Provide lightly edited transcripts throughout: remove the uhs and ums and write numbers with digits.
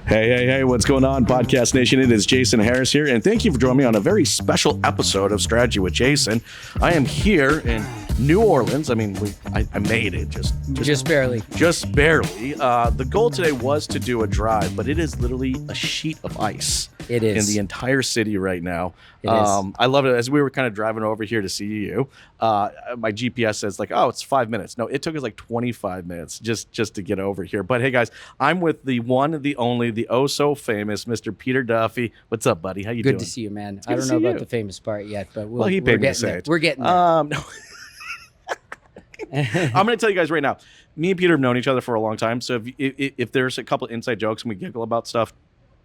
Hey, what's going on, Podcast Nation? It is Jason Harris here, and thank you for joining me on a very special episode of Strategy with Jason. I am here in New Orleans. I mean, I made it, just barely. Just barely. The goal today was to do a drive, but it is literally a sheet of ice. It is. In the entire city right now. It is. I love it. As we were kind of driving over here to see you, my GPS says like, oh, it's 5 minutes. No, it took us like 25 minutes just to get over here. But hey, guys, I'm with the one, the only, the oh so famous Mr. Peter Duffy. What's up, buddy? How you doing? Good to see you, man. I don't know about the famous part yet, but well, he paid me to say it. We're getting there. No. I'm going to tell you guys right now, me and Peter have known each other for a long time. So if there's a couple inside jokes and we giggle about stuff,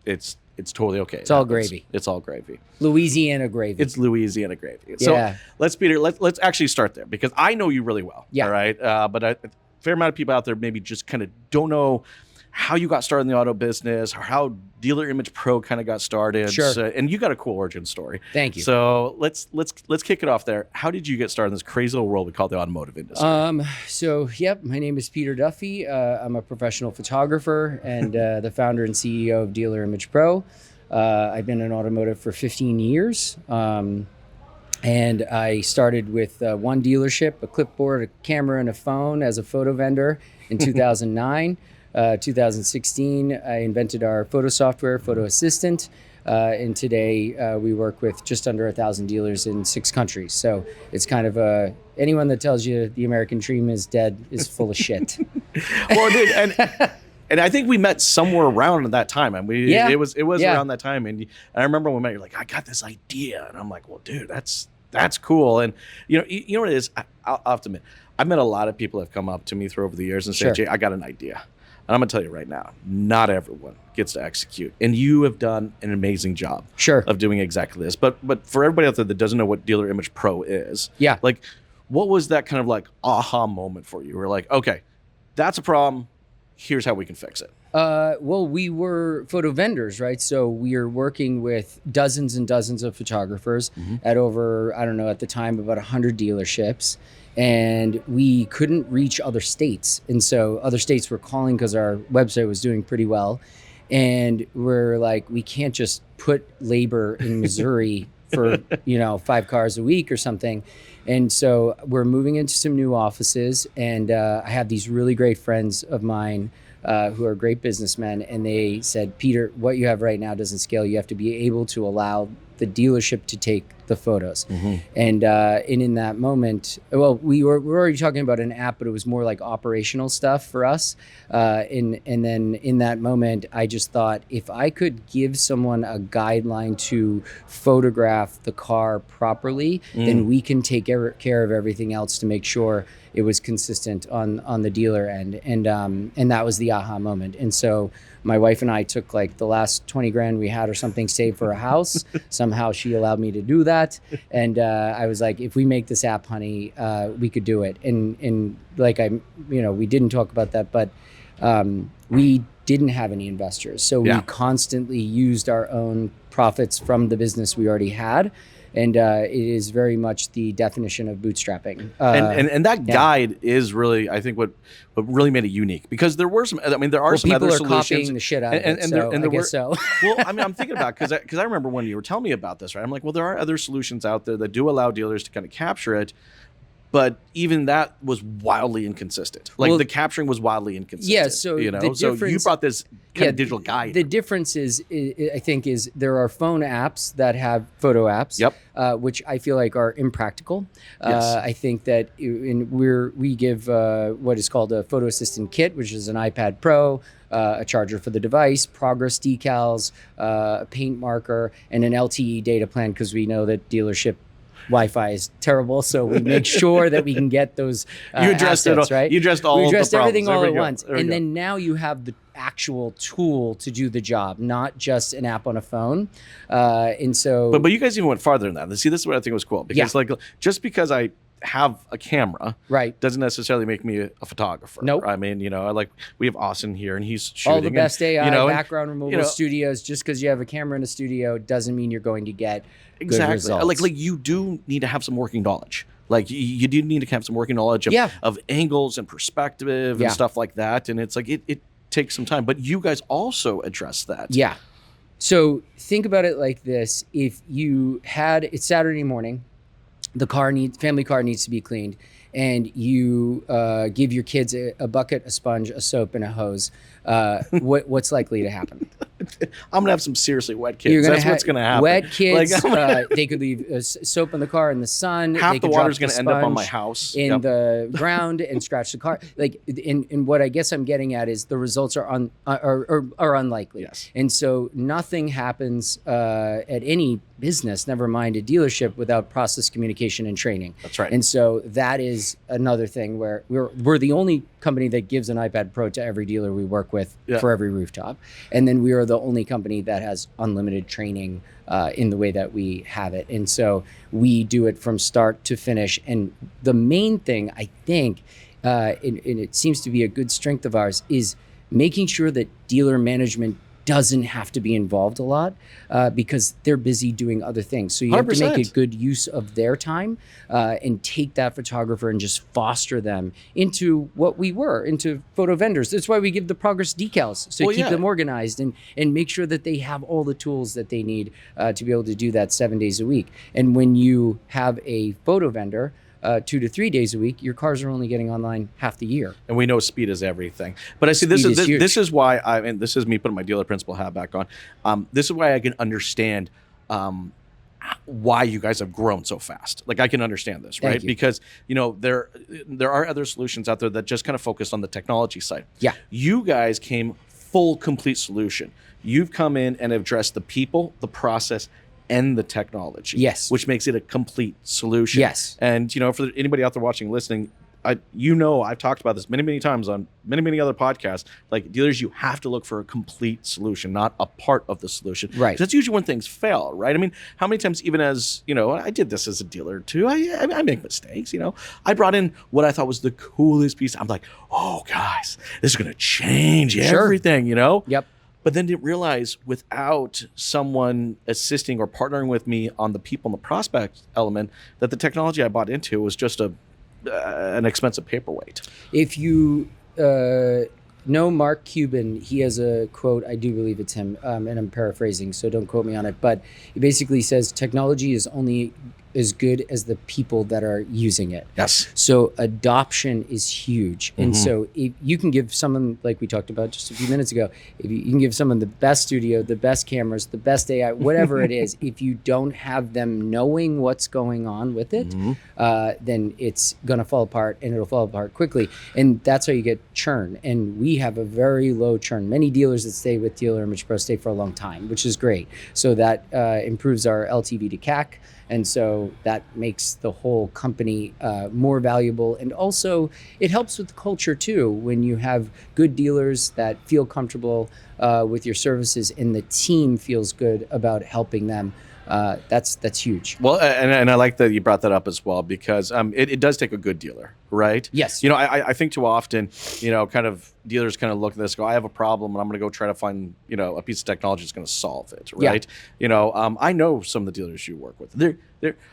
it's totally okay. It's all gravy. It's all gravy. Louisiana gravy. It's Louisiana gravy. So yeah. let's actually start there because I know you really well. Yeah. All right. But a fair amount of people out there maybe just kind of don't know how you got started in the auto business or how Dealer Image Pro kind of got started. Sure. So, and you got a cool origin story. Thank you. So let's kick it off there. How did you get started in this crazy little world we call the automotive industry? So my name is Peter Duffy. I'm a professional photographer and the founder and CEO of Dealer Image Pro. I've been in automotive for 15 years. And I started with one dealership, a clipboard, a camera, and a phone as a photo vendor in 2009. 2016, I invented our photo software, Photo Assistant. And today we work with just under 1,000 dealers in 6 countries. So it's kind of anyone that tells you the American dream is dead is full of shit. Well, dude, and I think we met somewhere around that time. And it was around that time. And I remember when we met, you're like, I got this idea. And I'm like, well, dude, that's cool. And you know what it is? I'll have to admit, I've met a lot of people that have come up to me through over the years and said, Jay, I got an idea. And I'm going to tell you right now, not everyone gets to execute. And you have done an amazing job of doing exactly this. But for everybody out there that doesn't know what Dealer Image Pro is, like, what was that kind of like aha moment for you? We're like, okay, that's a problem. Here's how we can fix it. Well, we were photo vendors, right? So we are working with dozens and dozens of photographers at over, I don't know, at the time, about 100 dealerships. And we couldn't reach other states. And so other states were calling because our website was doing pretty well. And we're like, we can't just put labor in Missouri for, 5 cars a week or something. And so we're moving into some new offices. And I have these really great friends of mine who are great businessmen. And they said, Peter, what you have right now doesn't scale. You have to be able to allow the dealership to take the photos. And in that moment, well, we're already talking about an app, but it was more like operational stuff for us. And then in that moment, I just thought, if I could give someone a guideline to photograph the car properly, then we can take care of everything else to make sure it was consistent on the dealer end. And that was the aha moment. And so my wife and I took like the last 20 grand we had or something saved for a house. Somehow she allowed me to do that. And I was like, if we make this app, honey, we could do it. And like we didn't talk about that, but we didn't have any investors. So we constantly used our own profits from the business we already had. And it is very much the definition of bootstrapping. And that guide is really, I think, what really made it unique. Because there were some, there are some other solutions. People are copying the shit out of it, I guess so. Well, I'm thinking about it because I remember when you were telling me about this, right? I'm like, well, there are other solutions out there that do allow dealers to kind of capture it. But even that was wildly inconsistent. Like the capturing was wildly inconsistent. Yeah, so so you brought this kind of digital guide. The difference is there are phone apps that have photo apps, which I feel like are impractical. Yes. I think that we give what is called a photo assistant kit, which is an iPad Pro, a charger for the device, progress decals, a paint marker, and an LTE data plan because we know that dealership Wi-Fi is terrible, so we make sure that we can get those assets, right? You addressed everything all at once. And then now you have the actual tool to do the job, not just an app on a phone. And so... But you guys even went farther than that. See, this is what I think was cool. Because just because I have a camera doesn't necessarily make me a photographer. Nope. I mean, we have Austin here and he's shooting. All the best AI background removal studios. Just because you have a camera in a studio doesn't mean you're going to get good results. Like you do need to have some working knowledge. Like you do need to have some working knowledge of angles and perspective and stuff like that. And it's like it take some time, but you guys also address that. Yeah. So think about it like this. If it's Saturday morning, the family car needs to be cleaned, and you give your kids a bucket, a sponge, a soap, and a hose, what's likely to happen? I'm gonna have some seriously wet kids. That's what's gonna happen. Wet kids. They could leave soap in the car in the sun. Half the water's gonna end up on my house in the ground and scratch the car. And what I guess I'm getting at is the results are unlikely. Yes. And so nothing happens at any business, never mind a dealership, without process communication and training. That's right. And so that is another thing where we're the only company that gives an iPad Pro to every dealer we work with for every rooftop. And then we are the only company that has unlimited training in the way that we have it. And so we do it from start to finish. And the main thing, I think, and it seems to be a good strength of ours, is making sure that dealer management doesn't have to be involved a lot because they're busy doing other things. So you have 100%. to make a good use of their time and take that photographer and just foster them into what we were, into photo vendors. That's why we give the progress decals, so keep them organized and make sure that they have all the tools that they need to be able to do that 7 days a week. And when you have a photo vendor 2 to 3 days a week, your cars are only getting online half the year. And we know speed is everything. But I see this is why and this is me putting my dealer principal hat back on. This is why I can understand why you guys have grown so fast. Like I can understand this, right? Because there are other solutions out there that just kind of focus on the technology side. Yeah. You guys came full complete solution. You've come in and addressed the people, the process, and the technology. Yes. Which makes it a complete solution. Yes. And for anybody out there watching, listening, I've talked about this many times on many other podcasts. Like dealers, you have to look for a complete solution, not a part of the solution. Right. That's usually when things fail, right? I mean, how many times, even as I did this as a dealer too. I make mistakes. I brought in what I thought was the coolest piece. I'm like, oh guys, this is gonna change everything. Yep. But then didn't realize without someone assisting or partnering with me on the people and the prospect element, that the technology I bought into was just an expensive paperweight. If you know Mark Cuban, he has a quote, I do believe it's him, and I'm paraphrasing, so don't quote me on it, but he basically says technology is only as good as the people that are using it. Yes. So adoption is huge. And so if you can give someone, like we talked about just a few minutes ago, if you can give someone the best studio, the best cameras, the best AI, whatever it is, if you don't have them knowing what's going on with it, then it's going to fall apart, and it'll fall apart quickly. And that's how you get churn. And we have a very low churn. Many dealers that stay with Dealer Image Pro stay for a long time, which is great. So that improves our LTV to CAC. And so that makes the whole company more valuable. And also it helps with the culture too. When you have good dealers that feel comfortable with your services and the team feels good about helping them, that's huge. Well, and I like that you brought that up as well, because it does take a good dealer, right? Yes. I think too often, kind of dealers kind of look at this, go, I have a problem, and I'm going to go try to find, a piece of technology that's going to solve it, right? Yeah. I know some of the dealers you work with.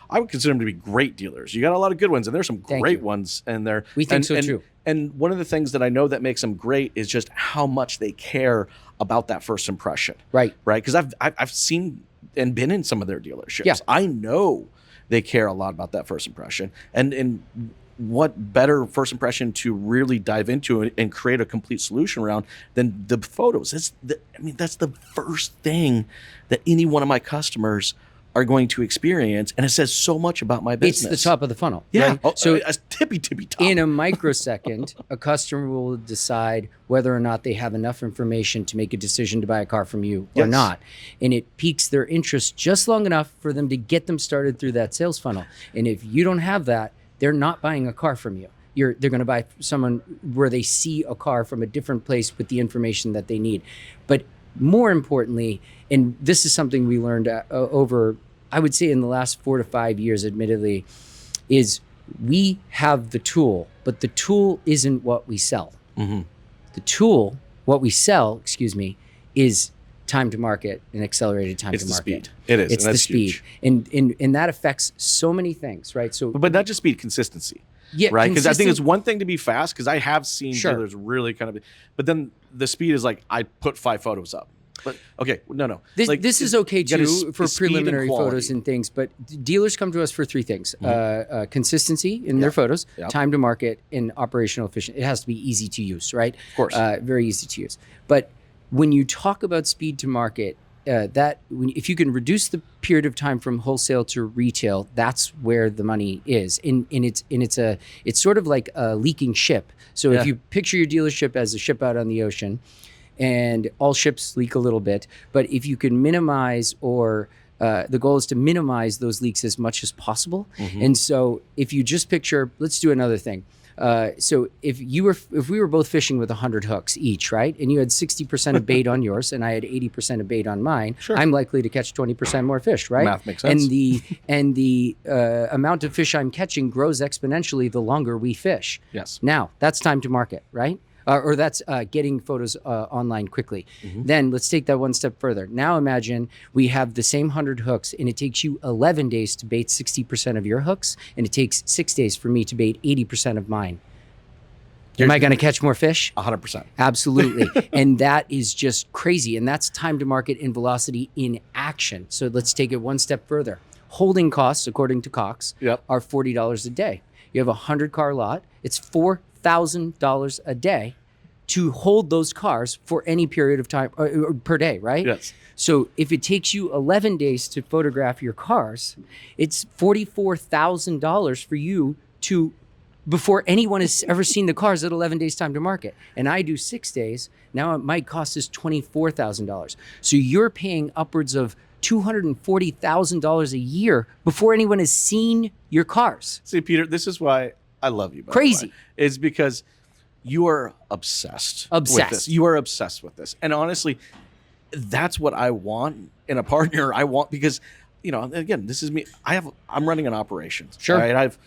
I would consider them to be great dealers. You got a lot of good ones, and there's some great ones, and we think so too. And one of the things that I know that makes them great is just how much they care about that first impression. Right. Right. Because I've seen and been in some of their dealerships. Yeah. I know they care a lot about that first impression. And what better first impression to really dive into and create a complete solution around than the photos? That's the first thing that any one of my customers are going to experience, and it says so much about my business. It's the top of the funnel. Yeah. Right? So a tippy top. In a microsecond, a customer will decide whether or not they have enough information to make a decision to buy a car from you or not. And it piques their interest just long enough for them to get them started through that sales funnel. And if you don't have that, they're not buying a car from you. They're going to buy someone where they see a car from a different place with the information that they need. But more importantly, and this is something we learned over, I would say in the last 4 to 5 years, admittedly, is we have the tool, but the tool isn't what we sell. Mm-hmm. The tool, what we sell, is time to market and accelerated time to market. It's the speed. It is. It's the speed. And that affects so many things, right? So, but not just speed, consistency. right? Because I think it's one thing to be fast, because I have seen Sure. dealers really kind of, but then the speed is like, I put 5 photos up. But okay, no. This is okay too for preliminary and photos and things, but dealers come to us for 3 things: consistency in their photos, time to market, and operational efficiency. It has to be easy to use, right? Of course, very easy to use. But when you talk about speed to market, if you can reduce the period of time from wholesale to retail, that's where the money is. It's sort of like a leaking ship. So if you picture your dealership as a ship out on the ocean, and all ships leak a little bit, but if you can minimize the goal is to minimize those leaks as much as possible. And so if you just picture, let's do another thing. So if we were both fishing with 100 hooks each, right? And you had 60% of bait on yours and I had 80% of bait on mine, I'm likely to catch 20% more fish, right? Math makes sense. And the amount of fish I'm catching grows exponentially the longer we fish. Yes. Now, that's time to market, right? Or that's getting photos online quickly. Then let's take that one step further. Now imagine we have the same 100 hooks and it takes you 11 days to bait 60% of your hooks, and it takes 6 days for me to bait 80% of mine. Am I going to catch more fish? 100%. Absolutely. And that is just crazy. And that's time to market and velocity in action. So let's take it one step further. Holding costs, according to Cox, are $40 a day. You have a 100-car lot. It's $4,000 a day to hold those cars for any period of time per day, right? Yes. So if it takes you 11 days to photograph your cars, it's $44,000 for you to, before anyone has ever seen the cars, at 11 days time to market. And I do 6 days. Now my cost is $24,000. So you're paying upwards of $240,000 a year before anyone has seen your cars. See, Peter, this is why I love you. Crazy. Is because you are obsessed with this. You are obsessed with this. And honestly, that's what I want in a partner. I want, because, again, this is me. I'm running an operation. Sure. Right? I have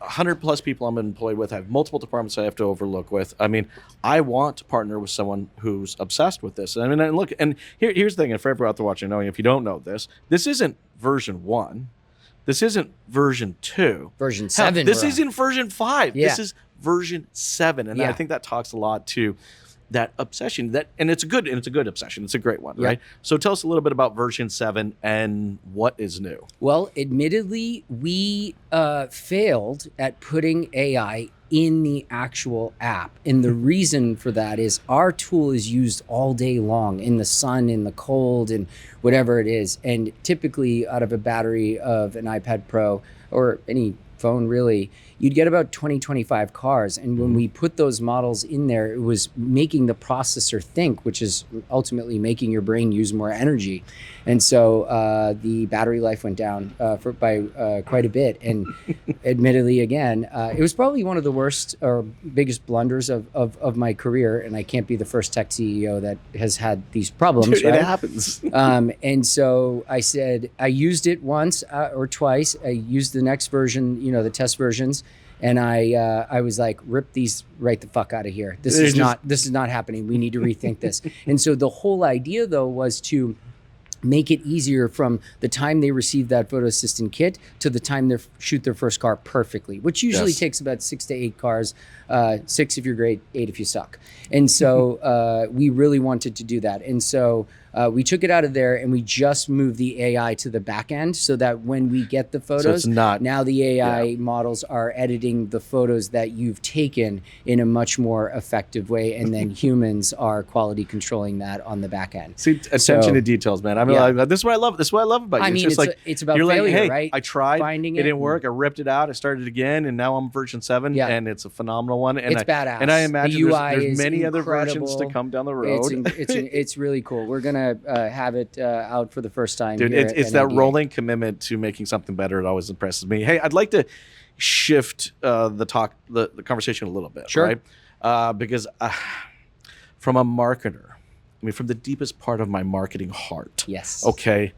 100 plus people I'm employed with. I have multiple departments I have to overlook with. I mean, I want to partner with someone who's obsessed with this. I mean, and look, and here's the thing, and for everyone out there watching, knowing, if you don't know this isn't version 1. This isn't version 2. Version 7. This isn't version 5. Yeah. This is version 7. And I think that talks a lot to that obsession, and it's a good obsession. It's a great one, right? So tell us a little bit about version 7 and what is new. Well, admittedly, we failed at putting AI in the actual app. And the reason for that is our tool is used all day long in the sun, in the cold, and whatever it is. And typically out of a battery of an iPad Pro or any phone really, you'd get about 20, 25 cars. And when we put those models in there, it was making the processor think, which is ultimately making your brain use more energy. And so the battery life went down by quite a bit. And admittedly, again, it was probably one of the worst or biggest blunders of my career. And I can't be the first tech CEO that has had these problems. Dude, right? It happens. And so I said, I used it once or twice. I used the next version, the test versions. And I was like, rip these right the fuck out of here. This is not happening. We need to rethink this. And so the whole idea, though, was to make it easier from the time they receive that photo assistant kit to the time they shoot their first car perfectly, which usually takes about 6 to 8 cars, 6 if you're great, 8 if you suck. And so we really wanted to do that. And so we took it out of there and we just moved the AI to the back end so that when we get the photos, now the AI models are editing the photos that you've taken in a much more effective way. And then humans are quality controlling that on the back end. See, attention to details, man. I mean, like, this is what I love. This is what I love about you. I mean, it's about you're failure, like, hey, right? I tried, finding it didn't work. I ripped it out. I started again, and now I'm version 7, and it's a phenomenal one. And it's badass. And I imagine there's many incredible. other versions to come down the road. It's really cool. We're gonna have it out for the first time. Dude, here it's at that NADA. rolling commitment to making something better. It always impresses me. Hey, I'd like to shift the conversation a little bit, Sure. right? Because from a marketer, I mean, from the deepest part of my marketing heart, yes, okay,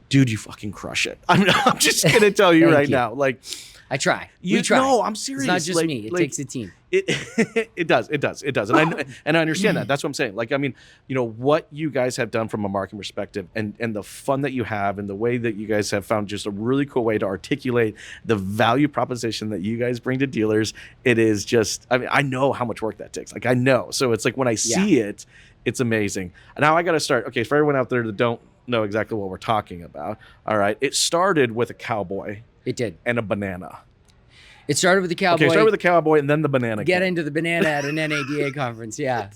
dude, you fucking crush it. I'm just gonna tell you right now. Like, I try. We try. No, I'm serious. It's not just me. It takes a team. It does. And I understand that. That's what I'm saying. Like, I mean, what you guys have done from a marketing perspective and the fun that you have and the way that you guys have found just a really cool way to articulate the value proposition that you guys bring to dealers. It is just, I mean, I know how much work that takes. Like, I know. So it's like when I see it, it's amazing. And now I got to start. Okay, for everyone out there that don't know exactly what we're talking about. All right. It started with a cowboy. It did. And a banana. It started with the cowboy. Okay, started with the cowboy and then the banana. Get into the banana at an NADA conference. Yeah.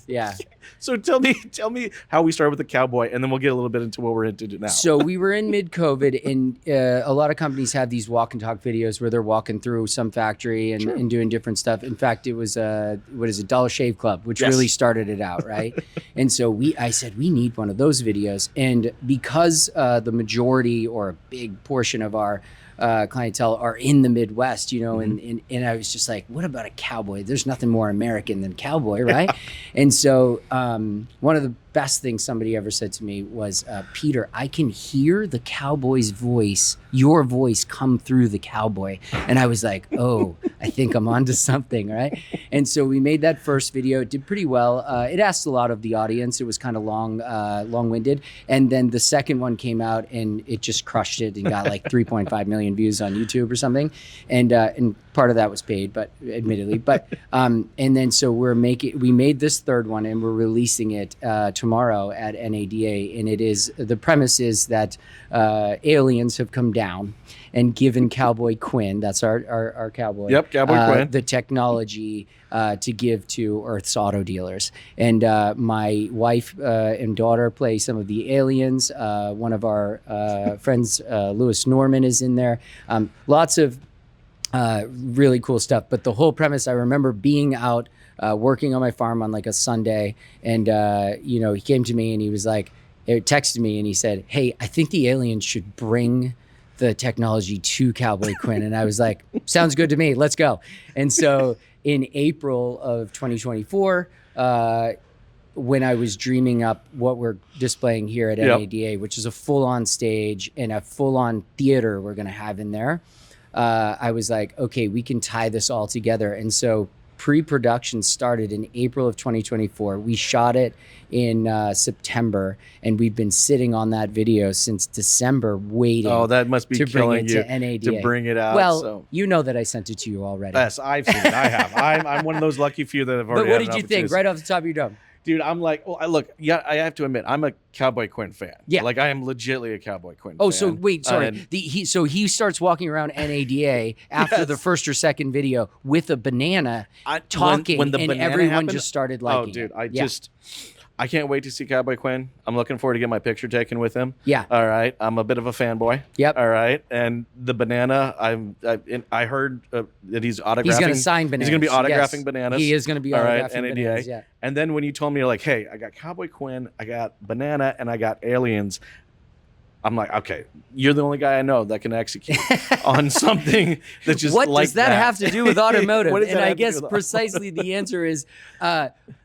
So tell me how we started with the cowboy, and then we'll get a little bit into what we're into now. So we were in mid-COVID, and a lot of companies have these walk and talk videos where they're walking through some factory and doing different stuff. In fact, it was Dollar Shave Club, which really started it out, right? And so I said we need one of those videos, and because the majority or a big portion of our clientele are in the Midwest, and I was just like, what about a cowboy? There's nothing more American than cowboy, right? And so one of the best things somebody ever said to me was, Peter, I can hear the cowboy's voice, your voice come through the cowboy. And I was like, oh, I think I'm onto something, right? And so we made that first video. It did pretty well. It asked a lot of the audience. It was kind of long-winded. And then the second one came out and it just crushed it and got like 3.5 million views on YouTube or something. And part of that was paid, but admittedly. But and then so we made this third one and we're releasing it tomorrow at NADA, and the premise is that aliens have come down and given Cowboy Quinn, that's our cowboy. Yep, Cowboy Quinn. The technology to give to Earth's auto dealers. And my wife and daughter play some of the aliens. One of our friends, Lewis Norman, is in there. Lots of really cool stuff. But the whole premise, I remember being out working on my farm on like a Sunday, and he came to me and he was like, texted me and he said, hey, I think the aliens should bring the technology to Cowboy Quinn. And I was like, sounds good to me, let's go. And so in April of 2024, when I was dreaming up what we're displaying here at NADA, which is a full-on stage and a full-on theater we're going to have in there, I was like, okay, we can tie this all together. And so pre-production started in April of 2024. We shot it in September, and we've been sitting on that video since December waiting. Oh, that must be to killing bring it you to NADA. to bring it out. Well, you know that I sent it to you already. Yes, I've seen it. I have. I'm one of those lucky few that have already. But what did you think right off the top of your dome? Dude, I'm like, well, I have to admit, I'm a Cowboy Quinn fan. Yeah. Like, I am legitimately a Cowboy Quinn fan. Oh, so wait, sorry. He starts walking around NADA after the first or second video with a banana talking, when and everyone happened, just started liking it. Oh, dude, I can't wait to see Cowboy Quinn. I'm looking forward to get my picture taken with him. Yeah. All right. I'm a bit of a fanboy. Yep. All right. And the banana, I heard that he's autographing. He's going to sign bananas. He's going to be autographing bananas. He is going to be autographing bananas. Yeah. And then when you told me, you're like, hey, I got Cowboy Quinn, I got banana, and I got aliens, I'm like, okay, you're the only guy I know that can execute on something that's just what like does that have to do with automotive? And I guess precisely the answer is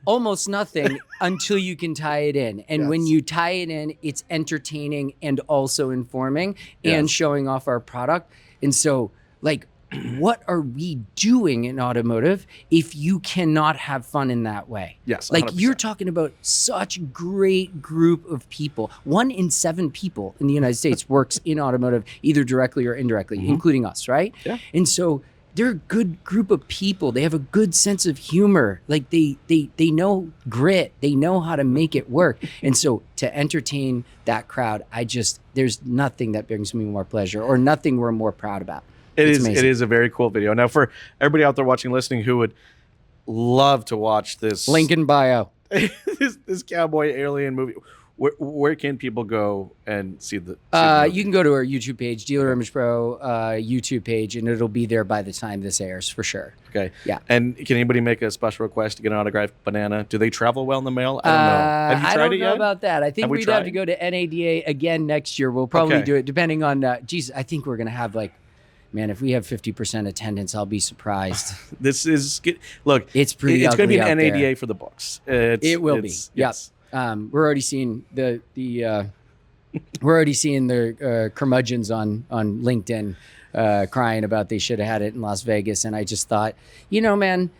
almost nothing until you can tie it in. And when you tie it in, it's entertaining and also informing and showing off our product. And so, like, what are we doing in automotive if you cannot have fun in that way? Yes, 100%. Like, you're talking about such a great group of people. 1 in 7 people in the United States works in automotive, either directly or indirectly, including us, right? Yeah. And so they're a good group of people. They have a good sense of humor. Like, they know grit. They know how to make it work. And so to entertain that crowd, there's nothing that brings me more pleasure or nothing we're more proud about. It is a very cool video. Now, for everybody out there watching, listening, who would love to watch this link in bio, this cowboy alien movie, where can people go and see the? You can go to our YouTube page, Dealer Image Pro YouTube page, and it'll be there by the time this airs for sure. Okay. Yeah. And can anybody make a special request to get an autographed banana? Do they travel well in the mail? I don't know. Have you tried it yet? I don't know about that. I think we'd have to go to NADA again next year. We'll probably do it depending on. I think we're gonna have like. Man, if we have 50% attendance, I'll be surprised. It's it's pretty. It's going to be an NADA for the books. It will be. Yes. We're already seeing the We're already seeing the curmudgeons on LinkedIn crying about they should have had it in Las Vegas. And I just thought, man,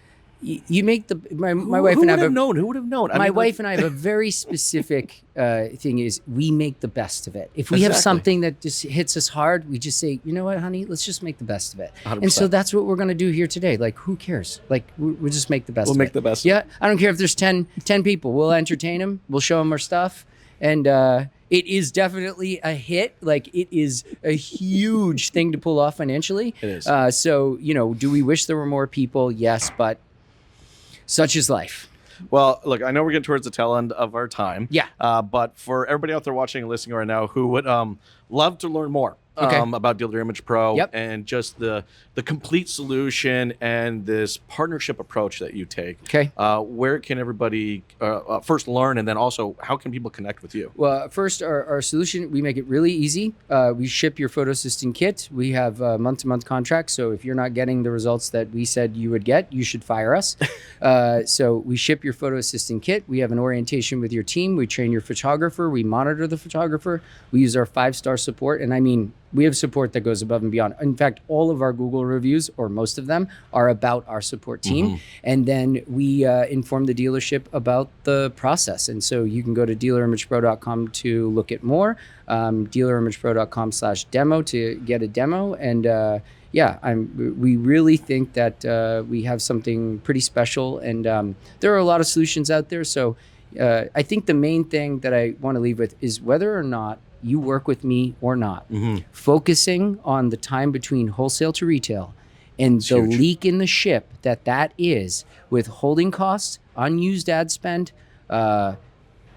you make the my wife and I have known. Who would have known? My wife and I have a very specific thing is we make the best of it. If we have something that just hits us hard, we just say, you know what, honey, let's just make the best of it. 100%. And so that's what we're going to do here today. Like, who cares? Like, we'll just make the best of it. We'll make the best. Yeah. I don't care if there's 10 people. We'll entertain them. We'll show them our stuff. And it is definitely a hit. Like, it is a huge thing to pull off financially. It is. So, do we wish there were more people? Yes, but such is life. Well, look, I know we're getting towards the tail end of our time. Yeah. But for everybody out there watching and listening right now who would love to learn more about Dealer Image Pro and just the complete solution and this partnership approach that you take, where can everybody first learn, and then also how can people connect with you? Well, first, our solution, we make it really easy. We ship your photo assistant kit. We have month-to-month contracts, so if you're not getting the results that we said you would get, you should fire us. So we ship your photo assistant kit. We have an orientation with your team. We train your photographer. We monitor the photographer. We use our 5-star support, and I mean, we have support that goes above and beyond. In fact, all of our Google reviews, or most of them, are about our support team. Mm-hmm. And then we inform the dealership about the process. And so you can go to dealerimagepro.com to look at more, dealerimagepro.com/demo to get a demo. And we really think that we have something pretty special. And there are a lot of solutions out there. So I think the main thing that I want to leave with is whether or not you work with me or not, focusing on the time between wholesale to retail and the leak in the ship that is, with holding costs, unused ad spend,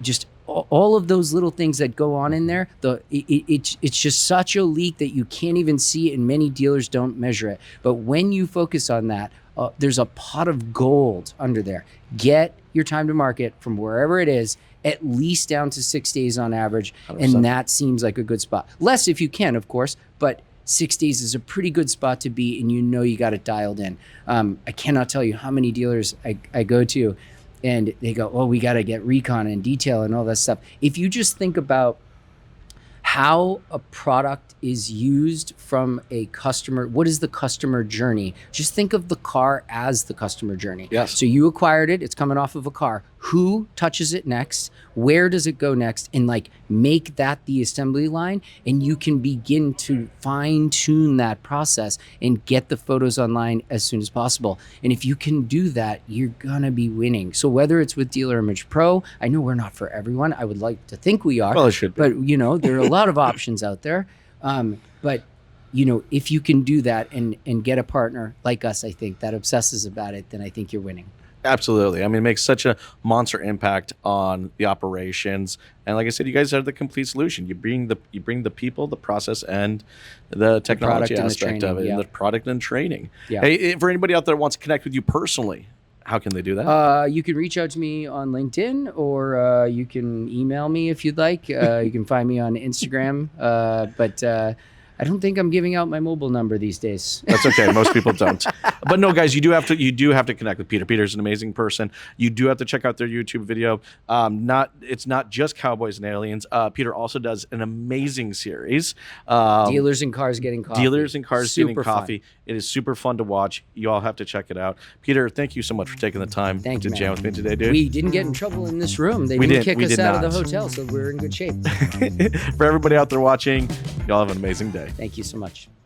just all of those little things that go on in there. It's just such a leak that you can't even see, and many dealers don't measure it. But when you focus on that, there's a pot of gold under there. Get your time to market from wherever it is at least down to 6 days on average. 100%. And that seems like a good spot. Less if you can, of course, but 6 days is a pretty good spot to be, and you got it dialed in. I cannot tell you how many dealers I go to and they go, oh, we got to get recon and detail and all that stuff. If you just think about how a product is used from a customer, what is the customer journey? Just think of the car as the customer journey. Yes. So you acquired it, it's coming off of a car. Who touches it next? Where does it go next? And make that the assembly line, and you can begin to fine tune that process and get the photos online as soon as possible. And if you can do that, you're gonna be winning. So whether it's with Dealer Image Pro, I know we're not for everyone. I would like to think we are. Well, it should be. But there are a lot of options out there. But if you can do that and get a partner like us, I think, that obsesses about it, then I think you're winning. Absolutely. I mean, it makes such a monster impact on the operations. And like I said, you guys are the complete solution. You bring the people, the process, and the technology aspect of it, and the product and training. Yeah. Hey, for anybody out there that wants to connect with you personally, how can they do that? You can reach out to me on LinkedIn, or you can email me if you'd like. You can find me on Instagram. But I don't think I'm giving out my mobile number these days. That's okay. Most people don't. But no, guys, you do have to connect with Peter. Peter's an amazing person. You do have to check out their YouTube video. It's not just Cowboys and Aliens. Peter also does an amazing series. Dealers and Cars Getting Coffee. Dealers and Cars Getting Coffee. It is super fun to watch. You all have to check it out. Peter, thank you so much for taking the time to jam with me today, dude. We didn't get in trouble in this room. They didn't kick us out of the hotel, so we're in good shape. For everybody out there watching, y'all have an amazing day. Thank you so much.